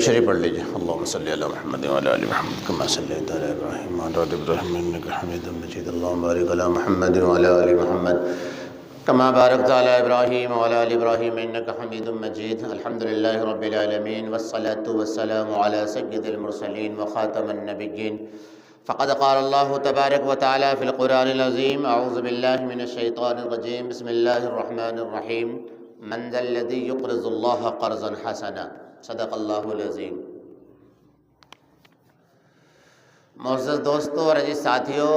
شریف پڑھ لیجیے۔ اللہم صلی علی محمد وعلی آل محمد کما صلیت علی ابراہیم وعلی آل ابراہیم انک حمید مجید۔ اللہم بارک علی محمد وعلی آل محمد کما بارکت علی ابراہیم وعلی آل ابراہیم انک حمید مجید۔ الحمدللہ رب العالمین والصلاة والسلام علی سید المرسلین وخاتم النبیین۔ فقد قال اللہ تبارک وتعالی فی القرآن العظیم اعوذ باللہ من الشیطان الرجیم بسم اللہ الرحمن الرحیم من ذا الذی یقرض اللہ قرضا حسنا صدق اللہ العظیم۔ معزز دوستو اور عزیز ساتھیو،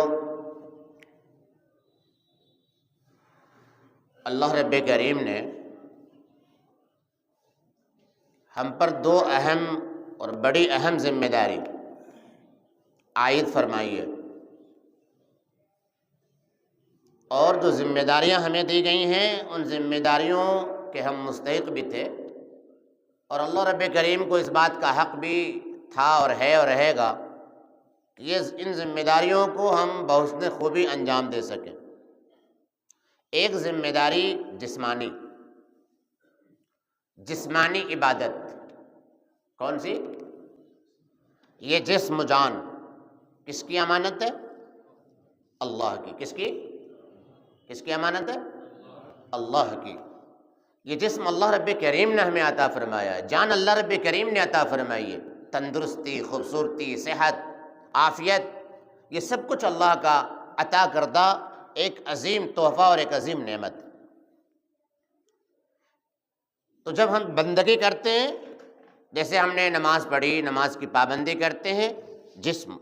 اللہ رب کریم نے ہم پر دو اہم اور بڑی اہم ذمہ داری عائد فرمائی ہے، اور جو ذمہ داریاں ہمیں دی گئی ہیں ان ذمہ داریوں کے ہم مستحق بھی تھے، اور اللہ رب کریم کو اس بات کا حق بھی تھا اور ہے اور رہے گا کہ ان ذمہ داریوں کو ہم بحسن خوبی انجام دے سکیں۔ ایک ذمہ داری جسمانی عبادت، کون سی؟ یہ جسم جان کس کی امانت ہے؟ اللہ کی۔ کس کی امانت ہے؟ اللہ کی۔ یہ جسم اللہ رب کریم نے ہمیں عطا فرمایا ہے، جان اللہ رب کریم نے عطا فرمائی ہے، تندرستی، خوبصورتی، صحت، عافیت، یہ سب کچھ اللہ کا عطا کردہ ایک عظیم تحفہ اور ایک عظیم نعمت۔ تو جب ہم بندگی کرتے ہیں، جیسے ہم نے نماز پڑھی، نماز کی پابندی کرتے ہیں، جسم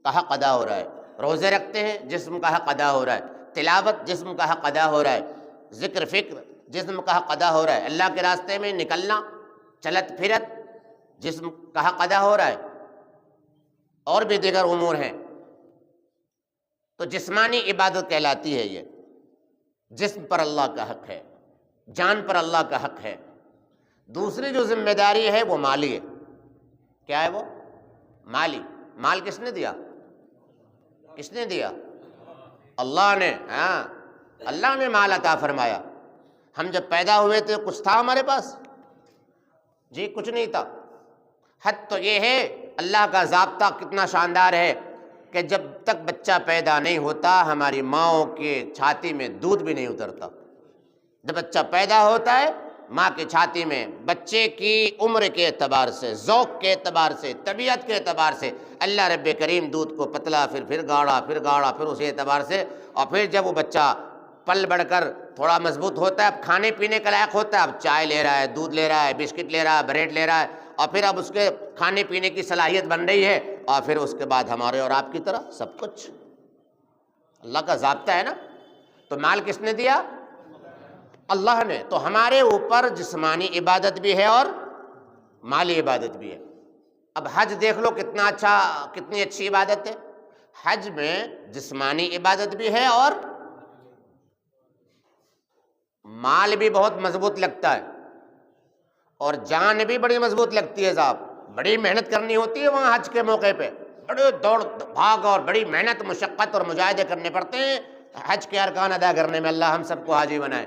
کا حق ادا ہو رہا ہے، روزے رکھتے ہیں، جسم کا حق ادا ہو رہا ہے، تلاوت جسم کا حق ادا ہو رہا ہے، ذکر فکر جسم کا حق ادا ہو رہا ہے، اللہ کے راستے میں نکلنا، چلت پھرت جسم کا حق ادا ہو رہا ہے، اور بھی دیگر امور ہیں۔ تو جسمانی عبادت کہلاتی ہے یہ۔ جسم پر اللہ کا حق ہے، جان پر اللہ کا حق ہے۔ دوسری جو ذمہ داری ہے وہ مالی ہے۔ کیا ہے وہ؟ مالی۔ مال کس نے دیا؟ کس نے دیا؟ اللہ نے۔ ہاں، اللہ نے مال عطا فرمایا۔ ہم جب پیدا ہوئے تھے کچھ تھا ہمارے پاس؟ جی کچھ نہیں تھا۔ حد تو یہ ہے، اللہ کا ضابطہ کتنا شاندار ہے کہ جب تک بچہ پیدا نہیں ہوتا ہماری ماؤں کے چھاتی میں دودھ بھی نہیں اترتا۔ جب بچہ پیدا ہوتا ہے ماں کی چھاتی میں، بچے کی عمر کے اعتبار سے، ذوق کے اعتبار سے، طبیعت کے اعتبار سے اللہ رب کریم دودھ کو پتلا، پھر گاڑھا، پھر اسی اعتبار سے، اور پھر جب وہ بچہ پل بڑھ کر تھوڑا مضبوط ہوتا ہے، اب کھانے پینے کا لائق ہوتا ہے، اب چائے لے رہا ہے، دودھ لے رہا ہے، بسکٹ لے رہا ہے، بریڈ لے رہا ہے، اور پھر اب اس کے کھانے پینے کی صلاحیت بن رہی ہے، اور پھر اس کے بعد ہمارے اور آپ کی طرح سب کچھ اللہ کا ضابطہ ہے نا۔ تو مال کس نے دیا؟ اللہ نے۔ تو ہمارے اوپر جسمانی عبادت بھی ہے اور مالی عبادت بھی ہے۔ اب حج دیکھ لو کتنی اچھی عبادت ہے۔ حج میں جسمانی عبادت بھی ہے اور مال بھی بہت مضبوط لگتا ہے، اور جان بھی بڑی مضبوط لگتی ہے صاحب۔ بڑی محنت کرنی ہوتی ہے وہاں حج کے موقع پہ، بڑے دوڑ بھاگ اور بڑی محنت، مشقت اور مجاہدے کرنے پڑتے ہیں حج کے ارکان ادا کرنے میں۔ اللہ ہم سب کو حاجی بنائے۔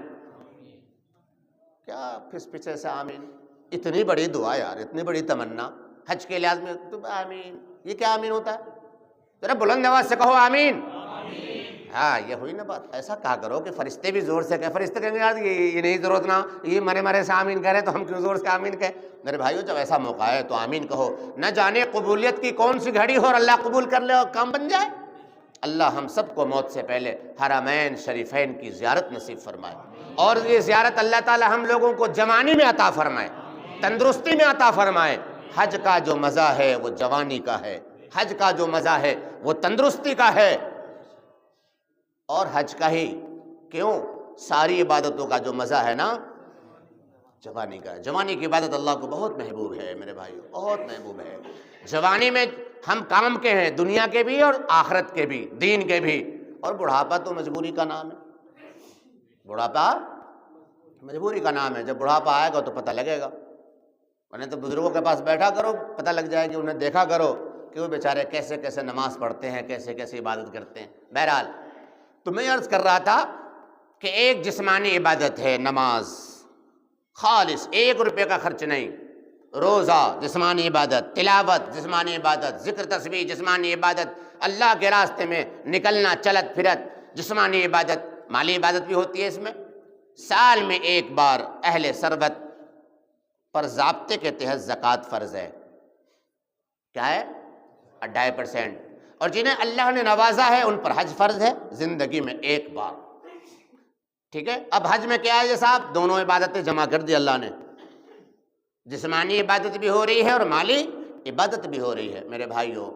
کیا پیچھے سے آمین؟ اتنی بڑی دعا یار، اتنی بڑی تمنا حج کے لحاظ میں، تو آمین، یہ کیا آمین ہوتا ہے؟ ذرا بلند آواز سے کہو آمین۔ ہاں یہ ہوئی نا بات۔ ایسا کہا کرو کہ فرشتے بھی زور سے کہیں، فرشتے کہیں گے یار یہ نہیں ضرورت نا، یہ مرے سے آمین کہہ رہے تو ہم کیوں زور سے آمین کہیں؟ میرے بھائیو جب ایسا موقع ہے تو آمین کہو، نہ جانے قبولیت کی کون سی گھڑی ہو اور اللہ قبول کر لے اور کام بن جائے۔ اللہ ہم سب کو موت سے پہلے حرمین شریفین کی زیارت نصیب فرمائے، اور یہ زیارت اللہ تعالی ہم لوگوں کو جوانی میں عطا فرمائے، تندرستی میں عطا فرمائے۔ حج کا جو مزہ ہے وہ جوانی کا ہے، حج کا جو مزہ ہے وہ تندرستی کا ہے، اور حج کا ہی کیوں، ساری عبادتوں کا جو مزہ ہے نا جوانی کا ہے۔ جوانی کی عبادت اللہ کو بہت محبوب ہے میرے بھائی، بہت محبوب ہے۔ جوانی میں ہم کام کے ہیں، دنیا کے بھی اور آخرت کے بھی، دین کے بھی، اور بڑھاپا تو مجبوری کا نام ہے۔ بڑھاپا مجبوری کا نام ہے۔ جب بڑھاپا آئے گا تو پتہ لگے گا، ورنہ تو بزرگوں کے پاس بیٹھا کرو، پتہ لگ جائے گی، انہیں دیکھا کرو کہ وہ بیچارے کیسے کیسے نماز پڑھتے ہیں، کیسے کیسے عبادت کرتے ہیں۔ بہرحال تو میں عرض کر رہا تھا کہ ایک جسمانی عبادت ہے نماز، خالص 1 روپے کا خرچ نہیں، روزہ جسمانی عبادت، تلاوت جسمانی عبادت، ذکر تسبیح جسمانی عبادت، اللہ کے راستے میں نکلنا چلت پھرت جسمانی عبادت، مالی عبادت بھی ہوتی ہے اس میں۔ سال میں ایک بار اہل ثروت پر ضابطے کے تحت زکوٰۃ فرض ہے، کیا ہے؟ 2.5%۔ اور جنہیں اللہ نے نوازا ہے ان پر حج فرض ہے زندگی میں ایک بار، ٹھیک ہے۔ اب حج میں کیا ہے صاحب؟ دونوں عبادتیں جمع کر دی اللہ نے، جسمانی عبادت بھی ہو رہی ہے اور مالی عبادت بھی ہو رہی ہے۔ میرے بھائیوں،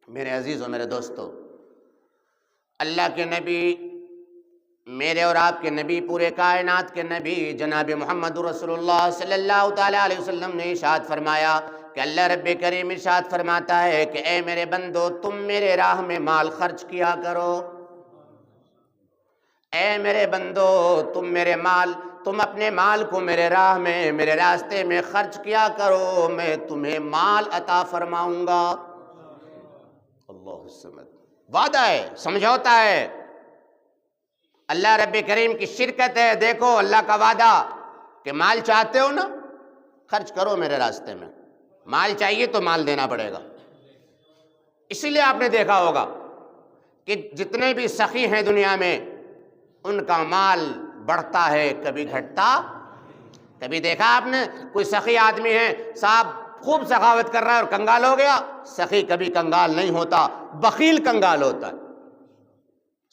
میرے عزیزوں، میرے دوستوں، اللہ کے نبی، میرے اور آپ کے نبی، پورے کائنات کے نبی جناب محمد رسول اللہ صلی اللہ تعالیٰ علیہ وسلم نے ارشاد فرمایا کہ اللہ رب کریم ارشاد فرماتا ہے کہ اے میرے بندو، تم میرے راہ میں مال خرچ کیا کرو۔ اے میرے بندو، تم اپنے مال کو میرے راہ میں، میرے راستے میں خرچ کیا کرو، میں تمہیں مال عطا فرماؤں گا۔ اللہ الصمد، وعدہ ہے، سمجھوتا ہے، اللہ رب کریم کی شرکت ہے۔ دیکھو اللہ کا وعدہ کہ مال چاہتے ہو نا، خرچ کرو میرے راستے میں، مال چاہیے تو مال دینا پڑے گا۔ اسی لیے آپ نے دیکھا ہوگا کہ جتنے بھی سخی ہیں دنیا میں، ان کا مال بڑھتا ہے، کبھی گھٹتا۔ کبھی دیکھا آپ نے کوئی سخی آدمی ہے صاحب، خوب سخاوت کر رہا ہے اور کنگال ہو گیا؟ سخی کبھی کنگال نہیں ہوتا، بخیل کنگال ہوتا ہے۔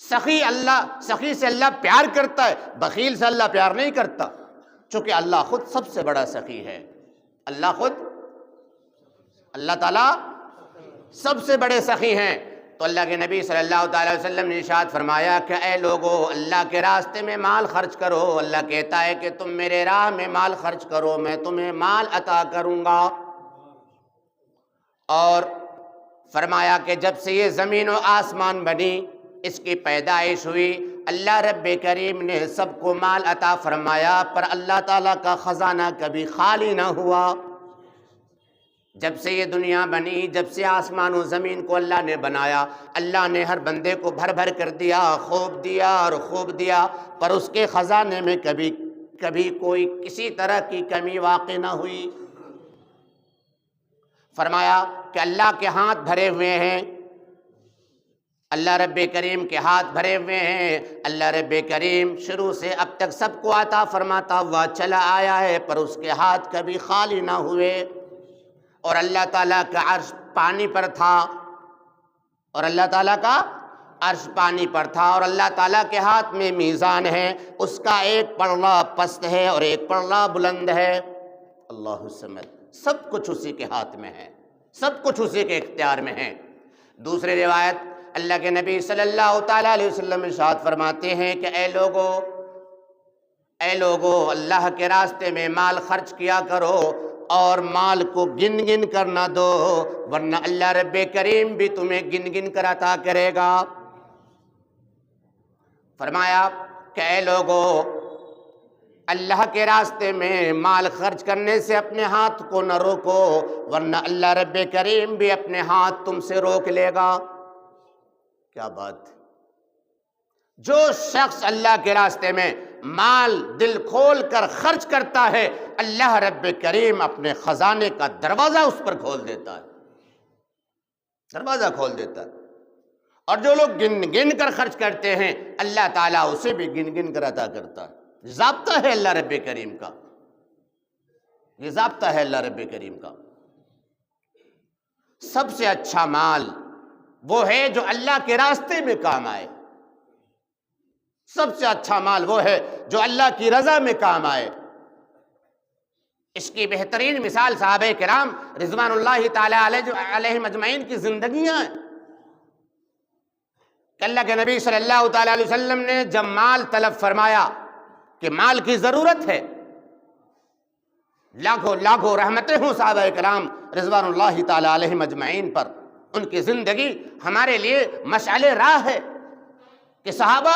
سخی سے اللہ پیار کرتا ہے، بخیل سے اللہ پیار نہیں کرتا، چونکہ اللہ خود سب سے بڑا سخی ہے۔ اللہ تعالیٰ سب سے بڑے سخی ہیں۔ تو اللہ کے نبی صلی اللہ تعالی وسلم نے ارشاد فرمایا کہ اے لوگو، اللہ کے راستے میں مال خرچ کرو۔ اللہ کہتا ہے کہ تم میرے راہ میں مال خرچ کرو، میں تمہیں مال عطا کروں گا۔ اور فرمایا کہ جب سے یہ زمین و آسمان بنی، اس کی پیدائش ہوئی، اللہ رب کریم نے سب کو مال عطا فرمایا، پر اللہ تعالیٰ کا خزانہ کبھی خالی نہ ہوا۔ جب سے یہ دنیا بنی، جب سے آسمان و زمین کو اللہ نے بنایا، اللہ نے ہر بندے کو بھر بھر کر دیا، خوب دیا اور خوب دیا، پر اس کے خزانے میں کبھی کوئی کسی طرح کی کمی واقع نہ ہوئی۔ فرمایا کہ اللہ کے ہاتھ بھرے ہوئے ہیں، اللہ رب کریم کے ہاتھ بھرے ہوئے ہیں۔ اللہ رب کریم شروع سے اب تک سب کو عطا فرماتا ہوا چلا آیا ہے، پر اس کے ہاتھ کبھی خالی نہ ہوئے۔ اور اللہ تعالیٰ کا عرش پانی پر تھا، اور اللہ تعالیٰ کا عرش پانی پر تھا، اور اللہ تعالیٰ کے ہاتھ میں میزان ہے، اس کا ایک پلڑا پست ہے اور ایک پلڑا بلند ہے۔ اللہ الصمد، سب کچھ اسی کے ہاتھ میں ہے، سب کچھ اسی کے اختیار میں ہے۔ دوسری روایت اللہ کے نبی صلی اللہ تعالیٰ علیہ وسلم ارشاد فرماتے ہیں کہ اے لوگو، اللہ کے راستے میں مال خرچ کیا کرو، اور مال کو گن گن کر نہ دو، ورنہ اللہ رب کریم بھی تمہیں گن گن کر عطا کرے گا۔ فرمایا کہ اے لوگو، اللہ کے راستے میں مال خرچ کرنے سے اپنے ہاتھ کو نہ روکو، ورنہ اللہ رب کریم بھی اپنے ہاتھ تم سے روک لے گا۔ کیا بات! جو شخص اللہ کے راستے میں مال دل کھول کر خرچ کرتا ہے، اللہ رب کریم اپنے خزانے کا دروازہ اس پر کھول دیتا ہے، دروازہ کھول دیتا ہے۔ اور جو لوگ گن گن کر خرچ کرتے ہیں، اللہ تعالیٰ اسے بھی گن گن کر عطا کرتا ہے۔ یہ ضابطہ ہے اللہ رب کریم کا، یہ ضابطہ ہے اللہ رب کریم کا۔ سب سے اچھا مال وہ ہے جو اللہ کے راستے میں کام آئے، سب سے اچھا مال وہ ہے جو اللہ کی رضا میں کام آئے۔ اس کی بہترین مثال صحابہ کرام رضوان اللہ تعالی علیہم اجمعین کی زندگیاں ہیں کہ اللہ کے نبی صلی اللہ تعالی علیہ وسلم نے جب مال طلب فرمایا کہ مال کی ضرورت ہے، لاکھوں رحمتیں ہوں صحابہ کرام رضوان اللہ تعالی علیہم اجمعین پر، ان کی زندگی ہمارے لیے مشعل راہ ہے کہ صحابہ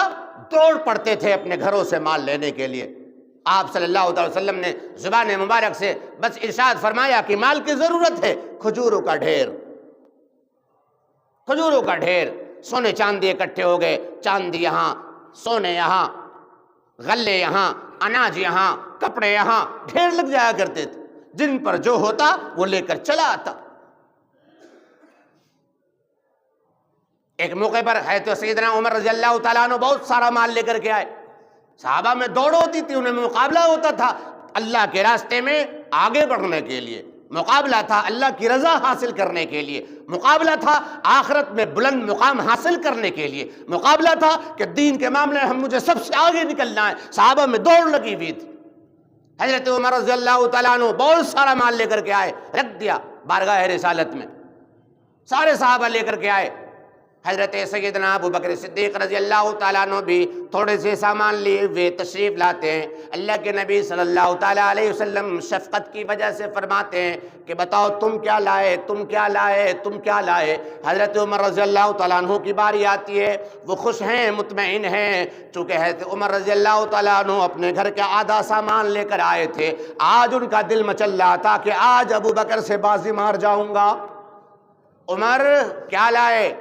دوڑ پڑتے تھے اپنے گھروں سے مال لینے کے لیے۔ آپ صلی اللہ علیہ وسلم نے زبان مبارک سے بس ارشاد فرمایا کہ مال کی ضرورت ہے، کھجوروں کا ڈھیر، کھجوروں کا ڈھیر، سونے چاندی اکٹھے ہو گئے، چاندی یہاں، سونے یہاں، غلے یہاں، اناج یہاں، کپڑے یہاں، ڈھیر لگ جایا کرتے تھے۔ جن پر جو ہوتا وہ لے کر چلا آتا۔ ایک موقع پر ہے تو سیدنا عمر رضی اللہ تعالیٰ عنہ بہت سارا مال لے کر کے آئے، صحابہ میں دوڑ ہوتی تھی، انہیں مقابلہ ہوتا تھا اللہ کے راستے میں آگے بڑھنے کے لیے، مقابلہ تھا اللہ کی رضا حاصل کرنے کے لیے، مقابلہ تھا آخرت میں بلند مقام حاصل کرنے کے لیے، مقابلہ تھا کہ دین کے معاملے میں مجھے سب سے آگے نکلنا ہے۔ صحابہ میں دوڑ لگی ہوئی تھی۔ حضرت عمر رضی اللہ تعالیٰ عنہ بہت سارا مال لے کر کے آئے، رکھ دیا بارگاہ رسالت میں، سارے صحابہ لے کر کے آئے۔ حضرت سیدنا ابو بکر صدیق رضی اللہ تعالیٰ عنہ بھی تھوڑے سے سامان لیے ہوئے تشریف لاتے ہیں۔ اللہ کے نبی صلی اللہ تعالیٰ علیہ وسلم شفقت کی وجہ سے فرماتے ہیں کہ بتاؤ تم کیا لائے، تم کیا لائے، تم کیا لائے۔ حضرت عمر رضی اللہ تعالیٰ عنہ کی باری آتی ہے، وہ خوش ہیں، مطمئن ہیں، چونکہ حضرت عمر رضی اللہ تعالیٰ عنہ اپنے گھر کا آدھا سامان لے کر آئے تھے۔ آج ان کا دل مچل رہا تھا کہ آج ابو بکر سے بازی مار جاؤں گا۔ عمر کیا لائے؟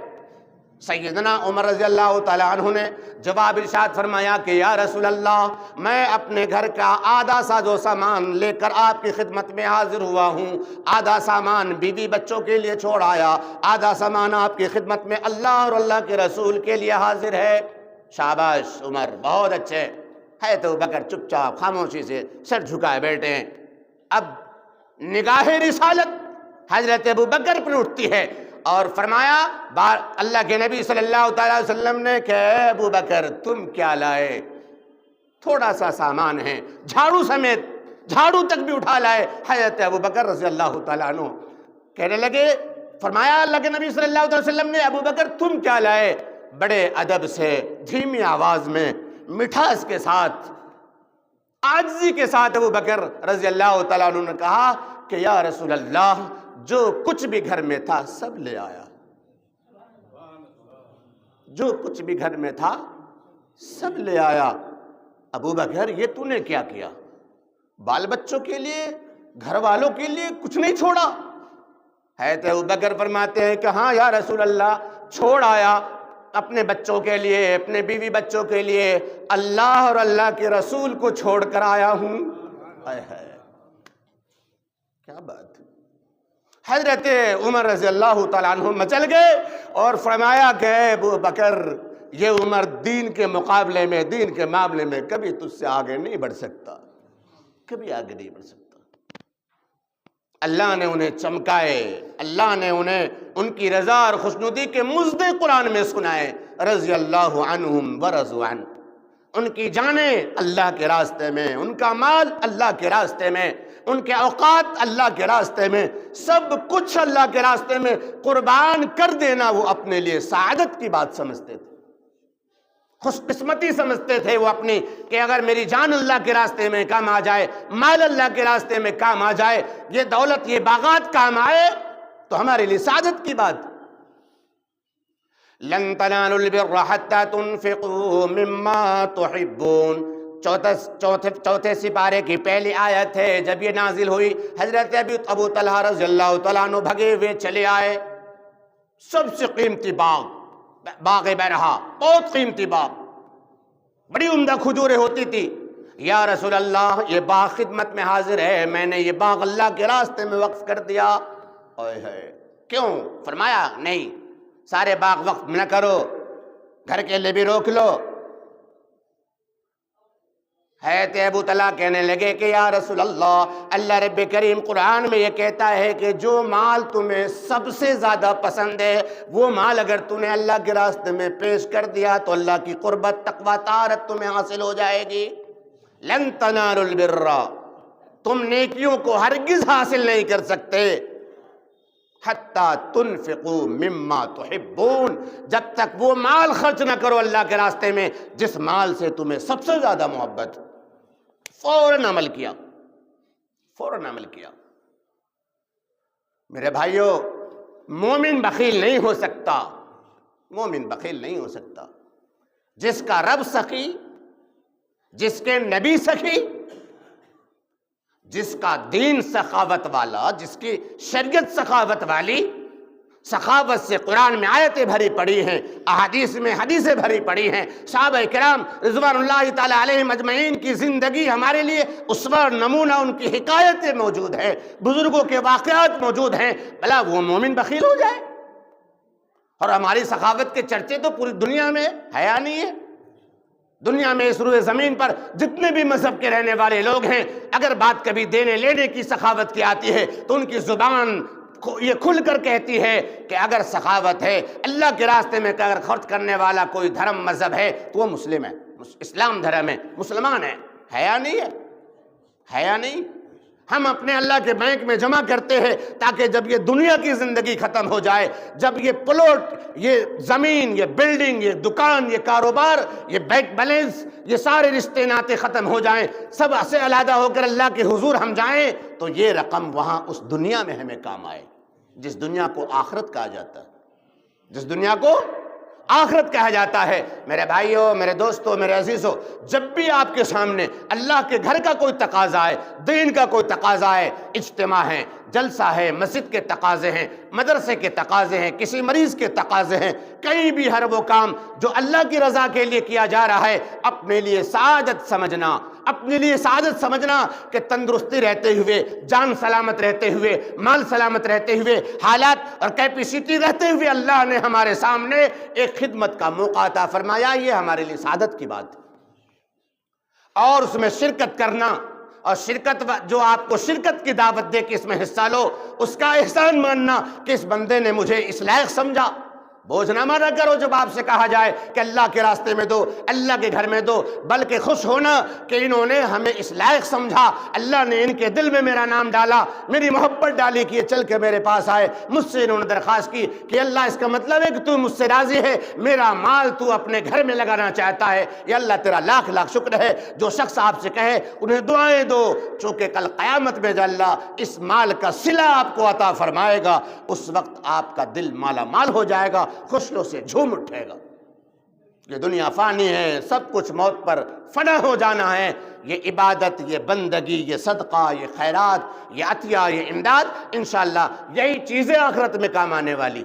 سیدنا عمر رضی اللہ تعالیٰ عنہ نے جواب ارشاد فرمایا کہ یا رسول اللہ، میں اپنے گھر کا آدھا ساز و سامان لے کر آپ کی خدمت میں حاضر ہوا ہوں، آدھا سامان بیوی بچوں کے لیے چھوڑ آیا، آدھا سامان آپ کی خدمت میں اللہ اور اللہ کے رسول کے لیے حاضر ہے۔ شاباش عمر، بہت اچھے۔ ہے تو بکر چپ چاپ خاموشی سے سر جھکائے بیٹھے ہیں۔ اب نگاہ رسالت حضرت ابو بکر پر اٹھتی ہے اور فرمایا اللہ کے نبی صلی اللہ تعالیٰ علیہ وسلم نے کہ ابو بکر تم کیا لائے؟ تھوڑا سا سامان ہے، جھاڑو سمیت جھاڑو تک بھی اٹھا لائے۔ حضرت ابو بکر رضی اللہ تعالیٰ عنہ کہنے لگے، فرمایا اللہ کے نبی صلی اللہ علیہ وسلم نے ابو بکر تم کیا لائے؟ بڑے ادب سے دھیمی آواز میں مٹھاس کے ساتھ عاجزی کے ساتھ ابو بکر رضی اللہ تعالیٰ عنہ نے کہا کہ یا رسول اللہ، جو کچھ بھی گھر میں تھا سب لے آیا، جو کچھ بھی گھر میں تھا سب لے آیا۔ ابو بکر یہ تو نے کیا کیا؟ بال بچوں کے لیے، گھر والوں کے لیے کچھ نہیں چھوڑا؟ ہے تو ابو بکر فرماتے ہیں کہ ہاں یا رسول اللہ، چھوڑ آیا اپنے بچوں کے لیے، اپنے بیوی بچوں کے لیے، اللہ اور اللہ کے رسول کو چھوڑ کر آیا ہوں۔ کیا بات! حضرت عمر رضی اللہ تعالیٰ عنہ مچل گئے اور فرمایا کہ اے ابو بکر، یہ عمر دین کے مقابلے میں، دین کے معاملے میں کبھی تجھ سے آگے نہیں بڑھ سکتا، کبھی آگے نہیں بڑھ سکتا۔ اللہ نے انہیں چمکائے، اللہ نے انہیں ان کی رضا اور خوشنودی کے مژدے قرآن میں سنائے۔ رضی اللہ عنہم ورضوا عنہ، ان کی جانیں اللہ کے راستے میں، ان کا مال اللہ کے راستے میں، ان کے اوقات اللہ کے راستے میں، سب کچھ اللہ کے راستے میں قربان کر دینا وہ اپنے لیے سعادت کی بات سمجھتے تھے، خوش قسمتی سمجھتے تھے وہ اپنی، کہ اگر میری جان اللہ کے راستے میں کام آ جائے، مال اللہ کے راستے میں کام آ جائے، یہ دولت، یہ باغات کام آئے تو ہمارے لیے سعادت کی بات۔ لن تنالوا البر حتى تنفقوا مما تحبون، چوتھے سپارے کی پہلی آیت ہے۔ جب یہ نازل ہوئی، حضرت ابو طلحہ رضی اللہ تعالیٰ عنہ بھگے ہوئے چلے آئے۔ سب سے قیمتی باغ بیرہا، بہت قیمتی باغ، بڑی عمدہ کھجوریں ہوتی تھی۔ یا رسول اللہ، یہ باغ خدمت میں حاضر ہے، میں نے یہ باغ اللہ کے راستے میں وقف کر دیا۔ کیوں؟ فرمایا نہیں، سارے باغ وقف نہ کرو، گھر کے لیے بھی روک لو۔ حضرت ابو طلحہ کہنے لگے کہ یا رسول اللہ، اللہ رب کریم قرآن میں یہ کہتا ہے کہ جو مال تمہیں سب سے زیادہ پسند ہے، وہ مال اگر تم نے اللہ کے راستے میں پیش کر دیا تو اللہ کی قربت، تقویٰ، طاعت تمہیں حاصل ہو جائے گی۔ لن تنالوا البر، تم نیکیوں کو ہرگز حاصل نہیں کر سکتے، حتی تنفقوا مما تحبون، جب تک وہ مال خرچ نہ کرو اللہ کے راستے میں جس مال سے تمہیں سب سے زیادہ محبت۔ فوراً عمل کیا، فوراً عمل کیا۔ میرے بھائیوں، مومن بخیل نہیں ہو سکتا، مومن بخیل نہیں ہو سکتا۔ جس کا رب سخی، جس کے نبی سخی، جس کا دین سخاوت والا، جس کی شریعت سخاوت والی، سخاوت سے قرآن میں آیتیں بھری پڑی ہیں، احادیث میں حدیثیں بھری پڑی ہیں۔ صحابہ کرام رضوان اللہ تعالی علیہم اجمعین کی زندگی ہمارے لیے اسوہ اور نمونہ، ان کی حکایتیں موجود ہیں، بزرگوں کے واقعات موجود ہیں۔ بھلا وہ مومن بخیل ہو جائے؟ اور ہماری سخاوت کے چرچے تو پوری دنیا میں حیا نہیں ہے۔ دنیا میں اس روئے زمین پر جتنے بھی مذہب کے رہنے والے لوگ ہیں، اگر بات کبھی دینے لینے کی سخاوت کی آتی ہے تو ان کی زبان یہ کھل کر کہتی ہے کہ اگر سخاوت ہے، اللہ کے راستے میں اگر خرچ کرنے والا کوئی دھرم مذہب ہے تو وہ مسلم ہے، اسلام دھرم ہے، مسلمان ہے۔ حیا نہیں ہے، حیا نہیں۔ ہم اپنے اللہ کے بینک میں جمع کرتے ہیں تاکہ جب یہ دنیا کی زندگی ختم ہو جائے، جب یہ پلاٹ، یہ زمین، یہ بلڈنگ، یہ دکان، یہ کاروبار، یہ بینک بیلنس، یہ سارے رشتے ناتے ختم ہو جائیں، سب سے علیحدہ ہو کر اللہ کے حضور ہم جائیں، تو یہ رقم وہاں اس دنیا میں ہمیں کام آئے جس دنیا کو آخرت کہا جاتا ہے، جس دنیا کو آخرت کہا جاتا ہے۔ میرے بھائیوں، میرے دوستوں، میرے عزیزوں، جب بھی آپ کے سامنے اللہ کے گھر کا کوئی تقاضا ہے، دین کا کوئی تقاضا ہے، اجتماع ہے، جلسہ ہے، مسجد کے تقاضے ہیں، مدرسے کے تقاضے ہیں، کسی مریض کے تقاضے ہیں، کہیں بھی ہر وہ کام جو اللہ کی رضا کے لیے کیا جا رہا ہے، اپنے لیے سعادت سمجھنا، اپنے لیے سعادت سمجھنا کہ تندرستی رہتے ہوئے، جان سلامت رہتے ہوئے، مال سلامت رہتے ہوئے، حالات اور کیپیسٹی رہتے ہوئے اللہ نے ہمارے سامنے ایک خدمت کا موقع عطا فرمایا، یہ ہمارے لیے سعادت کی بات ہے۔ اور اس میں شرکت کرنا، اور شرکت جو آپ کو شرکت کی دعوت دے کہ اس میں حصہ لو، اس کا احسان ماننا کہ اس بندے نے مجھے اس لائق سمجھا۔ بوجھ نہ مانا کرو جب آپ سے کہا جائے کہ اللہ کے راستے میں دو، اللہ کے گھر میں دو، بلکہ خوش ہونا کہ انہوں نے ہمیں اس لائق سمجھا، اللہ نے ان کے دل میں میرا نام ڈالا، میری محبت ڈالی کہ یہ چل کے میرے پاس آئے، مجھ سے انہوں نے درخواست کی کہ اللہ اس کا مطلب ہے کہ تو مجھ سے راضی ہے، میرا مال تو اپنے گھر میں لگانا چاہتا ہے۔ یا اللہ تیرا لاکھ لاکھ شکر ہے۔ جو شخص آپ سے کہے انہیں دعائیں دو، چونکہ کل قیامت میں جو اللہ اس مال کا صلہ آپ کو عطا فرمائے گا، اس وقت آپ کا دل مالا مال ہو جائے گا، خوشیوں سے جھوم اٹھے گا۔ یہ دنیا فانی ہے، سب کچھ موت پر فنا ہو جانا ہے۔ یہ عبادت، یہ بندگی، یہ صدقہ، یہ خیرات، یہ عطیہ، یہ امداد، انشاءاللہ یہی چیزیں آخرت میں کام آنے والی،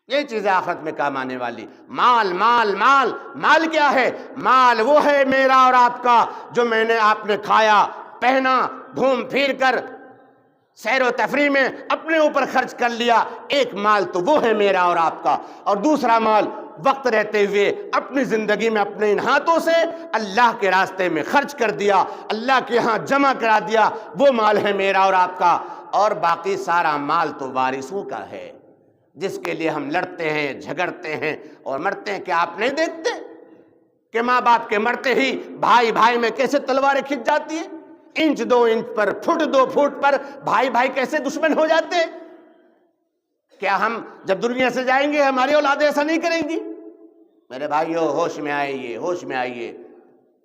یہی چیزیں آخرت میں کام آنے والی۔ مال مال مال، مال کیا ہے؟ مال وہ ہے میرا اور آپ کا جو میں نے آپ نے کھایا، پہنا، گھوم پھر کر سیر و تفریح میں اپنے اوپر خرچ کر لیا، ایک مال تو وہ ہے میرا اور آپ کا۔ اور دوسرا مال وقت رہتے ہوئے اپنی زندگی میں اپنے ان ہاتھوں سے اللہ کے راستے میں خرچ کر دیا، اللہ کے ہاں جمع کرا دیا، وہ مال ہے میرا اور آپ کا۔ اور باقی سارا مال تو وارثوں کا ہے، جس کے لیے ہم لڑتے ہیں، جھگڑتے ہیں اور مرتے ہیں۔ کیا آپ نہیں دیکھتے کہ ماں باپ کے مرتے ہی بھائی بھائی میں کیسے تلواریں کھنچ جاتی ہیں؟ انچ دو انچ پر، فٹ دو فٹ پر بھائی بھائی کیسے دشمن ہو جاتے ہیں؟ کیا ہم جب دنیا سے جائیں گے ہماری اولادیں ایسا نہیں کریں گی؟ میرے بھائیو، ہوش میں آئیے، ہوش میں آئیے۔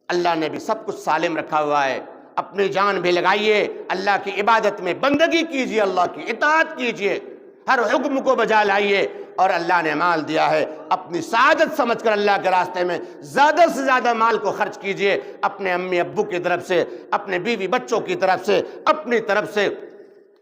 اللہ نے بھی سب کچھ سالم رکھا ہوا ہے، اپنی جان بھی لگائیے، اللہ کی عبادت میں بندگی کیجیے، اللہ کی اطاعت کیجیے، ہر حکم کو بجا لائیے۔ اور اللہ نے مال دیا ہے، اپنی سعادت سمجھ کر اللہ کے راستے میں زیادہ سے زیادہ مال کو خرچ کیجیے، اپنے امی ابو کی طرف سے، اپنے بیوی بچوں کی طرف سے، اپنی طرف سے،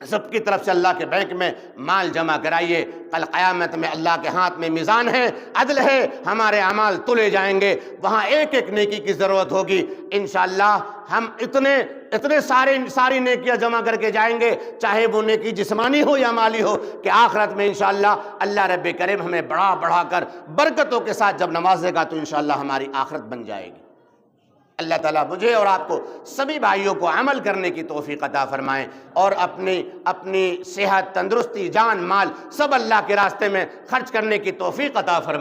سب کی طرف سے اللہ کے بینک میں مال جمع کرائیے۔ کل قیامت میں اللہ کے ہاتھ میں میزان ہے، عدل ہے، ہمارے اعمال تلے جائیں گے، وہاں ایک ایک نیکی کی ضرورت ہوگی۔ انشاءاللہ ہم اتنے ساری نیکیاں جمع کر کے جائیں گے، چاہے وہ نیکی جسمانی ہو یا مالی ہو، کہ آخرت میں انشاءاللہ اللہ رب کریم ہمیں بڑھا بڑھا کر برکتوں کے ساتھ جب نوازے گا تو انشاءاللہ ہماری آخرت بن جائے گی۔ اللہ تعالیٰ مجھے اور آپ کو سبھی بھائیوں کو عمل کرنے کی توفیق عطا فرمائیں، اور اپنی صحت، تندرستی، جان، مال سب اللہ کے راستے میں خرچ کرنے کی توفیق عطا فرمائیں۔